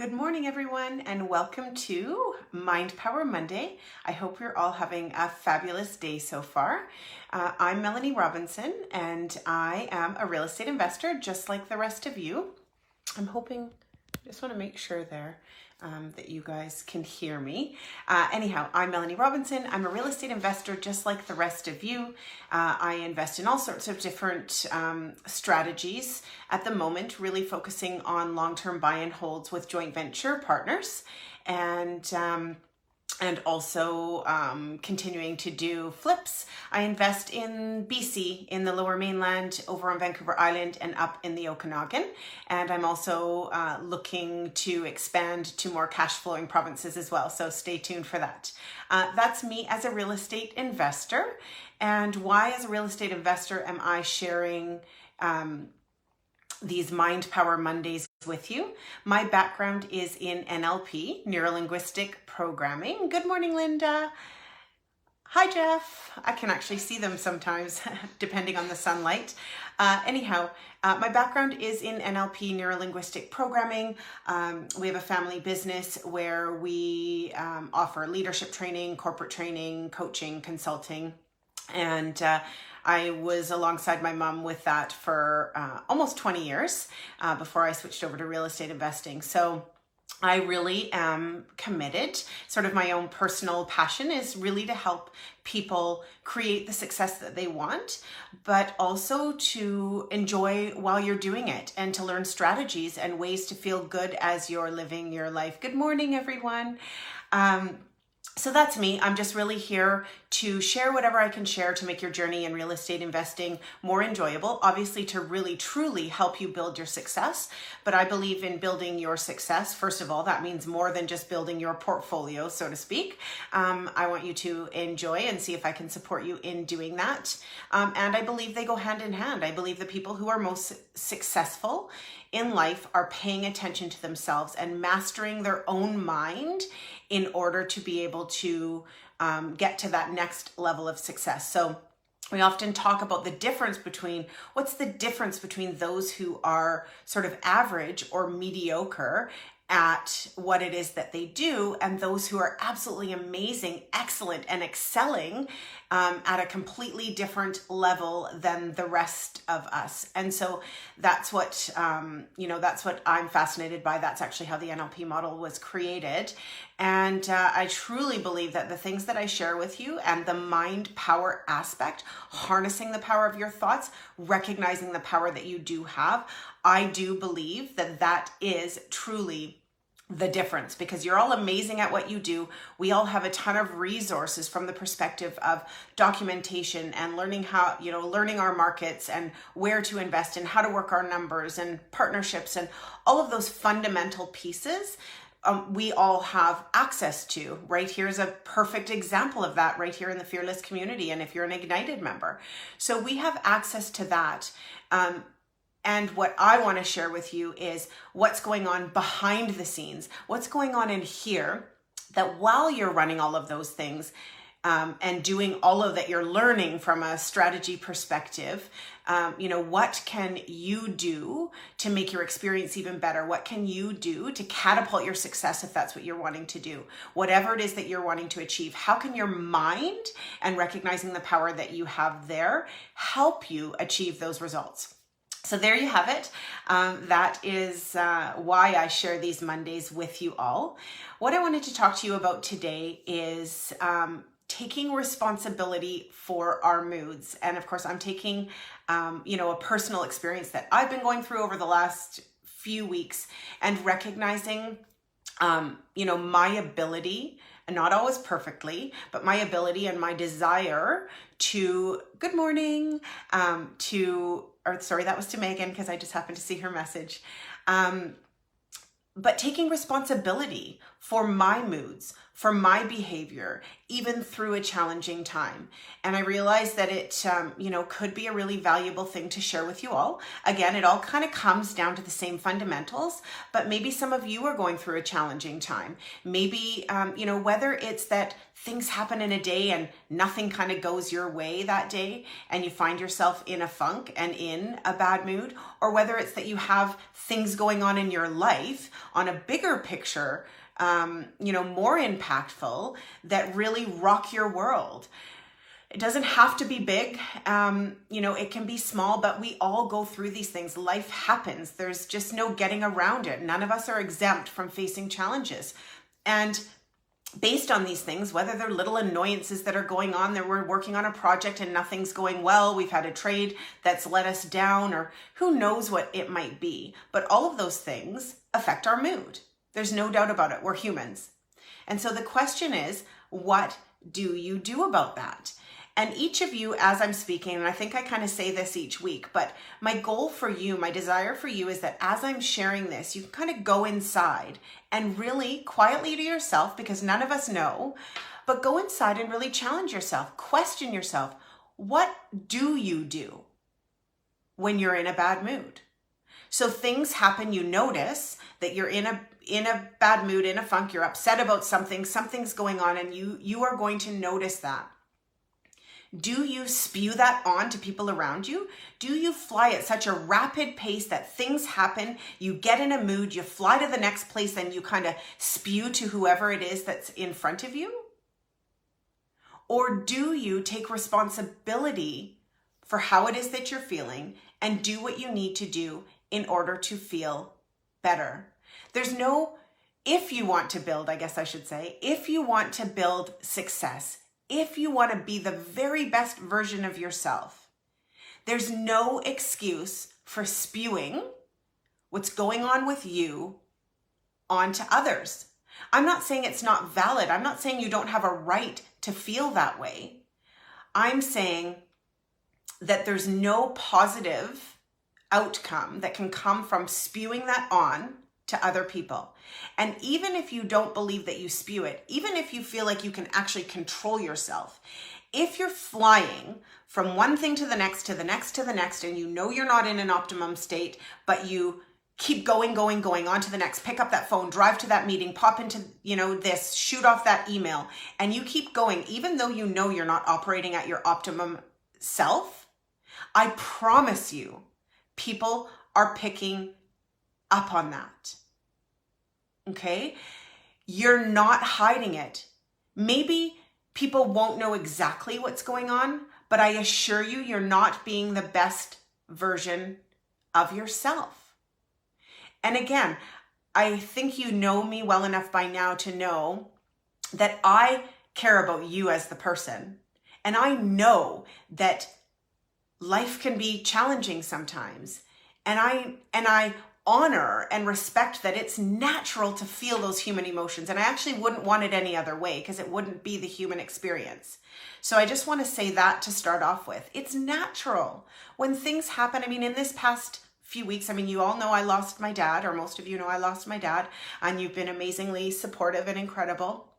Good morning, everyone, and welcome to Mind Power Monday. I hope you're all having a fabulous day so far. I'm Melanie Robinson, and I am a real estate investor, just like the rest of you. I'm hoping, just want to make sure there that you guys can hear me. Anyhow, I'm Melanie Robinson. I'm a real estate investor, just like the rest of you. I invest in all sorts of different strategies at the moment, really focusing on long-term buy and holds with joint venture partners, and also continuing to do flips. I invest in BC, in the Lower Mainland, over on Vancouver Island, and up in the Okanagan. And I'm also looking to expand to more cash flowing provinces as well. So stay tuned for that. That's me as a real estate investor. And why, as a real estate investor, am I sharing these Mind Power Mondays with you? My background is in NLP, Neuro-Linguistic Programming. Good morning, Linda. Hi, Jeff. I can actually see them sometimes, depending on the sunlight. My background is in NLP, Neuro-Linguistic Programming. We have a family business where we offer leadership training, corporate training, coaching, consulting, and I was alongside my mom with that for almost 20 years before I switched over to real estate investing. So I really am committed. Sort of my own personal passion is really to help people create the success that they want, but also to enjoy while you're doing it and to learn strategies and ways to feel good as you're living your life. Good morning, everyone. So that's me. I'm just really here to share whatever I can share to make your journey in real estate investing more enjoyable, obviously to really truly help you build your success. But I believe in building your success. First of all, that means more than just building your portfolio, so to speak. I want you to enjoy and see if I can support you in doing that. And I believe they go hand in hand. I believe the people who are most successful in life are paying attention to themselves and mastering their own mind in order to be able to get to that next level of success. So we often talk about what's the difference between those who are sort of average or mediocre at what it is that they do and those who are absolutely amazing, excellent, and excelling at a completely different level than the rest of us. And so that's what, that's what I'm fascinated by. That's actually how the NLP model was created. And I truly believe that the things that I share with you and the mind power aspect, harnessing the power of your thoughts, recognizing the power that you do have, I do believe that that is truly the difference, because you're all amazing at what you do. We all have a ton of resources from the perspective of documentation and learning our markets and where to invest and how to work our numbers and partnerships and all of those fundamental pieces. We all have access to. Right here is a perfect example of that right here in the Fearless community. And if you're an Ignited member, so we have access to that. And what I want to share with you is what's going on behind the scenes, what's going on in here, that while you're running all of those things and doing all of that, you're learning from a strategy perspective. What can you do to make your experience even better? What can you do to catapult your success if that's what you're wanting to do? Whatever it is that you're wanting to achieve, how can your mind and recognizing the power that you have there help you achieve those results? So there you have it. That is why I share these Mondays with you all. What I wanted to talk to you about today is taking responsibility for our moods. And of course, I'm taking, a personal experience that I've been going through over the last few weeks and recognizing, my ability, and not always perfectly, but my ability and my desire to, good morning, that was to Megan because I just happened to see her message. But taking responsibility for my moods, for my behavior, even through a challenging time. And I realized that it, could be a really valuable thing to share with you all. Again, it all kind of comes down to the same fundamentals, but maybe some of you are going through a challenging time. Maybe, whether it's that things happen in a day and nothing kind of goes your way that day and you find yourself in a funk and in a bad mood, or whether it's that you have things going on in your life on a bigger picture, more impactful, that really rock your world. It doesn't have to be big. It can be small, but we all go through these things. Life happens. There's just no getting around it. None of us are exempt from facing challenges. And based on these things, whether they're little annoyances that are going on, that we're working on a project and nothing's going well, we've had a trade that's let us down, or who knows what it might be. But all of those things affect our mood. There's no doubt about it. We're humans. And so the question is, what do you do about that? And each of you, as I'm speaking, and I think I kind of say this each week, but my goal for you, my desire for you is that as I'm sharing this, you can kind of go inside and really quietly to yourself, because none of us know, but go inside and really challenge yourself, question yourself. What do you do when you're in a bad mood? So things happen, you notice that you're in a bad mood, in a funk, you're upset about something's going on, and you are going to notice that. Do you spew that on to people around you? Do you fly at such a rapid pace that things happen, you get in a mood, you fly to the next place, and you kind of spew to whoever it is that's in front of you? Or do you take responsibility for how it is that you're feeling and do what you need to do in order to feel better? If you want to build, I guess I should say, if you want to build success, if you want to be the very best version of yourself, there's no excuse for spewing what's going on with you onto others. I'm not saying it's not valid. I'm not saying you don't have a right to feel that way. I'm saying that there's no positive outcome that can come from spewing that on to other people. And even if you don't believe that you spew it, even if you feel like you can actually control yourself, if you're flying from one thing to the next, to the next, to the next, and you know you're not in an optimum state, but you keep going on to the next, pick up that phone, drive to that meeting, pop into, this, shoot off that email, and you keep going, even though you know you're not operating at your optimum self, I promise you, people are picking up on that. Okay? You're not hiding it. Maybe people won't know exactly what's going on, but I assure you, you're not being the best version of yourself. And again, I think you know me well enough by now to know that I care about you as the person. And I know that life can be challenging sometimes. And I honor and respect that it's natural to feel those human emotions. And I actually wouldn't want it any other way, because it wouldn't be the human experience. So I just want to say that to start off with. It's natural when things happen. I mean, in this past few weeks, you all know I lost my dad, or most of you know I lost my dad, and you've been amazingly supportive and incredible.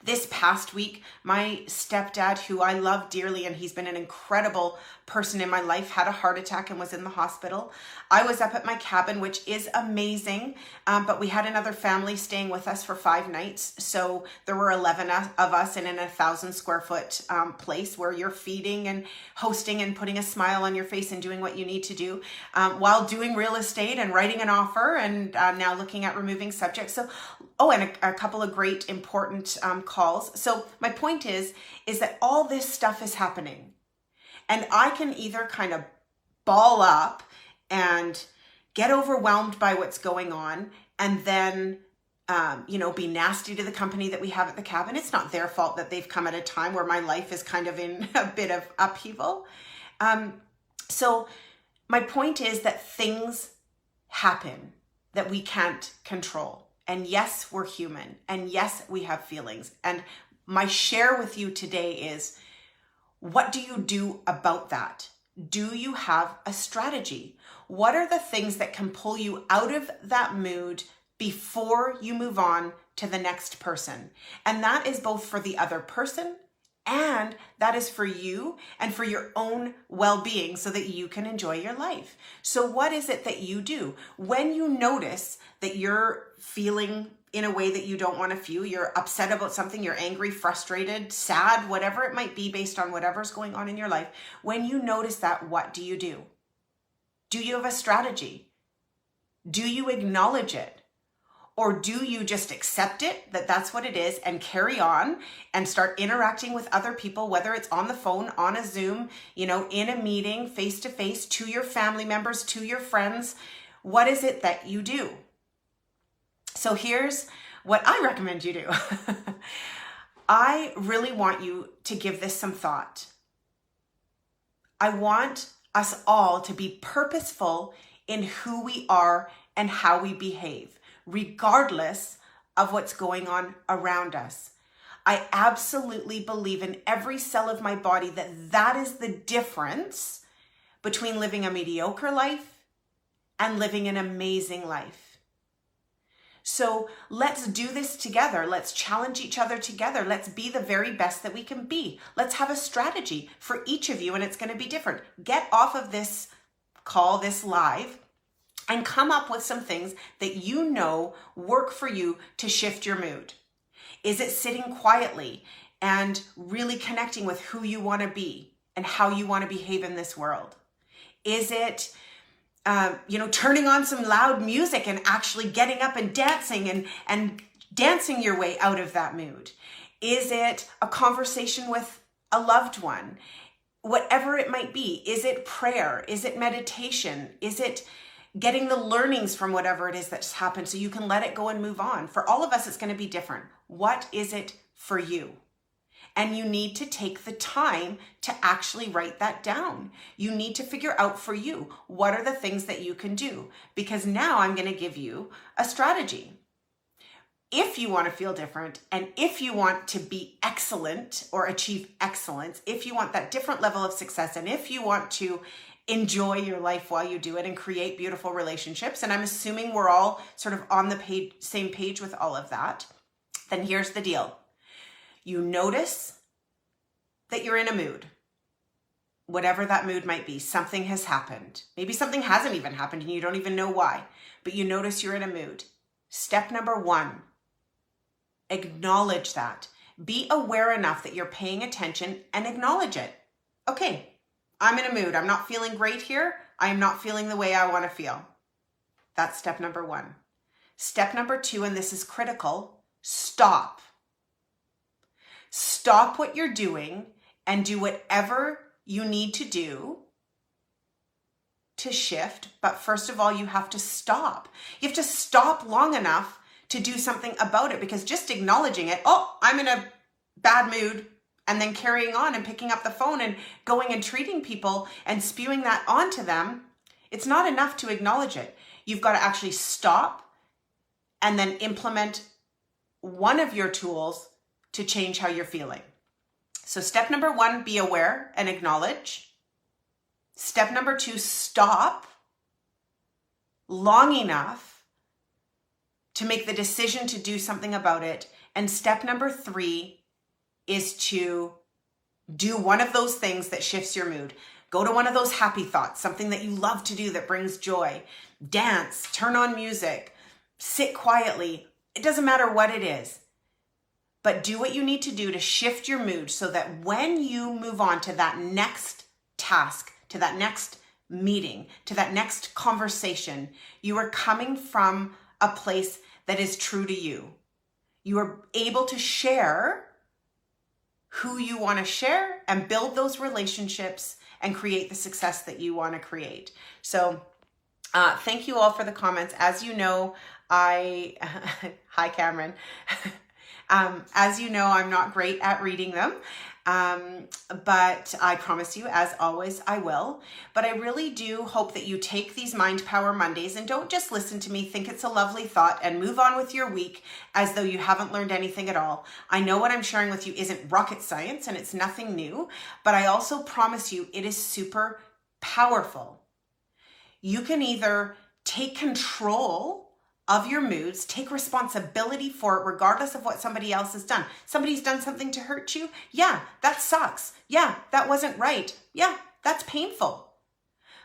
This past week, my stepdad, who I love dearly, and he's been an incredible person in my life, had a heart attack and was in the hospital. I was up at my cabin, which is amazing, but we had another family staying with us for 5 nights. So there were 11 of us in an 1,000 square foot place where you're feeding and hosting and putting a smile on your face and doing what you need to do while doing real estate and writing an offer and now looking at removing subjects. So, and a couple of great important calls. So my point is that all this stuff is happening. And I can either kind of ball up and get overwhelmed by what's going on and then, be nasty to the company that we have at the cabin. It's not their fault that they've come at a time where my life is kind of in a bit of upheaval. So my point is that things happen that we can't control. And yes, we're human. And yes, we have feelings. And my share with you today is, what do you do about that? Do you have a strategy? What are the things that can pull you out of that mood before you move on to the next person. And that is both for the other person and that is for you and for your own well-being so that you can enjoy your life. So what is it that you do when you notice that you're feeling in a way that you don't want to feel? You're upset about something, you're angry, frustrated, sad, whatever it might be based on whatever's going on in your life. When you notice that, what do you do? Do you have a strategy? Do you acknowledge it? Or do you just accept it, that that's what it is, and carry on and start interacting with other people, whether it's on the phone, on a Zoom, in a meeting, face to face, to your family members, to your friends? What is it that you do? So here's what I recommend you do. I really want you to give this some thought. I want us all to be purposeful in who we are and how we behave, regardless of what's going on around us. I absolutely believe in every cell of my body that that is the difference between living a mediocre life and living an amazing life. So let's do this together. Let's challenge each other together. Let's be the very best that we can be. Let's have a strategy for each of you, and it's going to be different. Get off of this call, this live, and come up with some things that you know work for you to shift your mood. Is it sitting quietly and really connecting with who you want to be and how you want to behave in this world? Is it turning on some loud music and actually getting up and dancing and dancing your way out of that mood? Is it a conversation with a loved one? Whatever it might be. Is it prayer? Is it meditation? Is it getting the learnings from whatever it is that's happened so you can let it go and move on? For all of us, it's going to be different. What is it for you? And you need to take the time to actually write that down. You need to figure out for you, what are the things that you can do? Because now I'm going to give you a strategy. If you want to feel different, and if you want to be excellent or achieve excellence, if you want that different level of success, and if you want to enjoy your life while you do it and create beautiful relationships, and I'm assuming we're all sort of on the same page with all of that, then here's the deal. You notice that you're in a mood, whatever that mood might be. Something has happened. Maybe something hasn't even happened and you don't even know why, but you notice you're in a mood. Step number 1, acknowledge that. Be aware enough that you're paying attention and acknowledge it. Okay, I'm in a mood. I'm not feeling great here. I am not feeling the way I want to feel. That's step number 1. Step number 2, and this is critical, stop. Stop what you're doing and do whatever you need to do to shift. But first of all, you have to stop. You have to stop long enough to do something about it, because just acknowledging it, oh, I'm in a bad mood, and then carrying on and picking up the phone and going and treating people and spewing that onto them, it's not enough to acknowledge it. You've got to actually stop and then implement one of your tools to change how you're feeling. So step number 1, be aware and acknowledge. Step number 2, stop long enough to make the decision to do something about it. And step number 3 is to do one of those things that shifts your mood. Go to one of those happy thoughts, something that you love to do that brings joy. Dance, turn on music, sit quietly. It doesn't matter what it is. But do what you need to do to shift your mood so that when you move on to that next task, to that next meeting, to that next conversation, you are coming from a place that is true to you. You are able to share who you want to share and build those relationships and create the success that you want to create. So thank you all for the comments. As you know, hi Cameron. As you know, I'm not great at reading them, but I promise you, as always, I will. But I really do hope that you take these Mind Power Mondays and don't just listen to me, think it's a lovely thought, and move on with your week as though you haven't learned anything at all. I know what I'm sharing with you isn't rocket science and it's nothing new, but I also promise you it is super powerful. You can either take control of your moods. Take responsibility for it regardless of what somebody else has done. Somebody's done something to hurt you. Yeah, that sucks. Yeah, that wasn't right. Yeah, that's painful.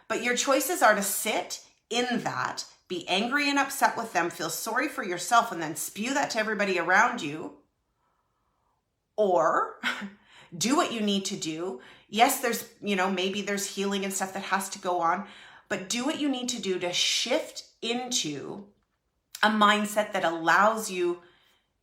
But your choices are to sit in that, be angry and upset with them, feel sorry for yourself, and then spew that to everybody around you. Or do what you need to do. Yes, there's, maybe there's healing and stuff that has to go on, but do what you need to do to shift into a mindset that allows you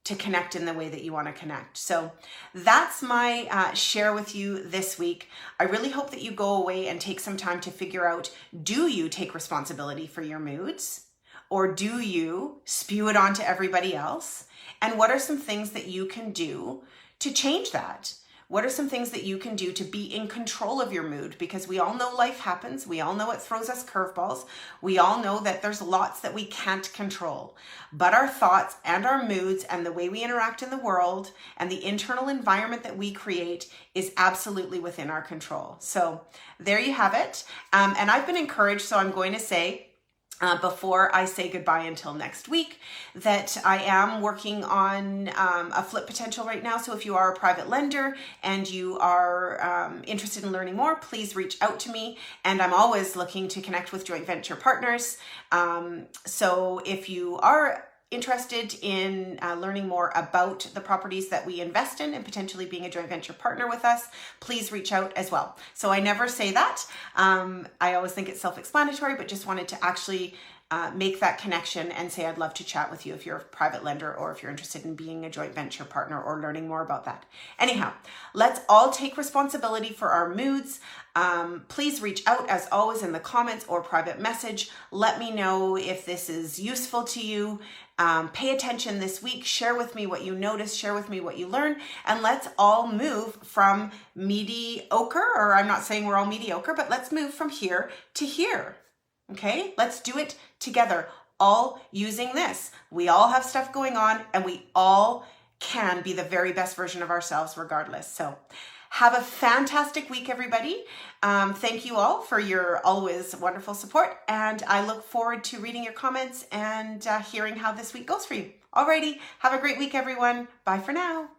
to connect in the way that you want to connect. So that's my share with you this week. I really hope that you go away and take some time to figure out, do you take responsibility for your moods, or do you spew it on to everybody else? And what are some things that you can do to change that? What are some things that you can do to be in control of your mood? Because we all know life happens. We all know it throws us curveballs. We all know that there's lots that we can't control. But our thoughts and our moods and the way we interact in the world and the internal environment that we create is absolutely within our control. So there you have it. And I've been encouraged, so I'm going to say, before I say goodbye until next week, that I am working on a flip potential right now. So if you are a private lender and you are interested in learning more, please reach out to me. And I'm always looking to connect with joint venture partners. So if you are interested in learning more about the properties that we invest in and potentially being a joint venture partner with us, please reach out as well. So I never say that. I always think it's self-explanatory, but just wanted to actually make that connection and say I'd love to chat with you if you're a private lender or if you're interested in being a joint venture partner or learning more about that. Anyhow, let's all take responsibility for our moods. Please reach out as always in the comments or private message. Let me know if this is useful to you. Pay attention this week. Share with me what you notice. Share with me what you learn. And let's all move from mediocre, or I'm not saying we're all mediocre, but let's move from here to here. Okay, let's do it together, all using this. We all have stuff going on and we all can be the very best version of ourselves regardless. So have a fantastic week, everybody. Thank you all for your always wonderful support. And I look forward to reading your comments and hearing how this week goes for you. Alrighty, have a great week, everyone. Bye for now.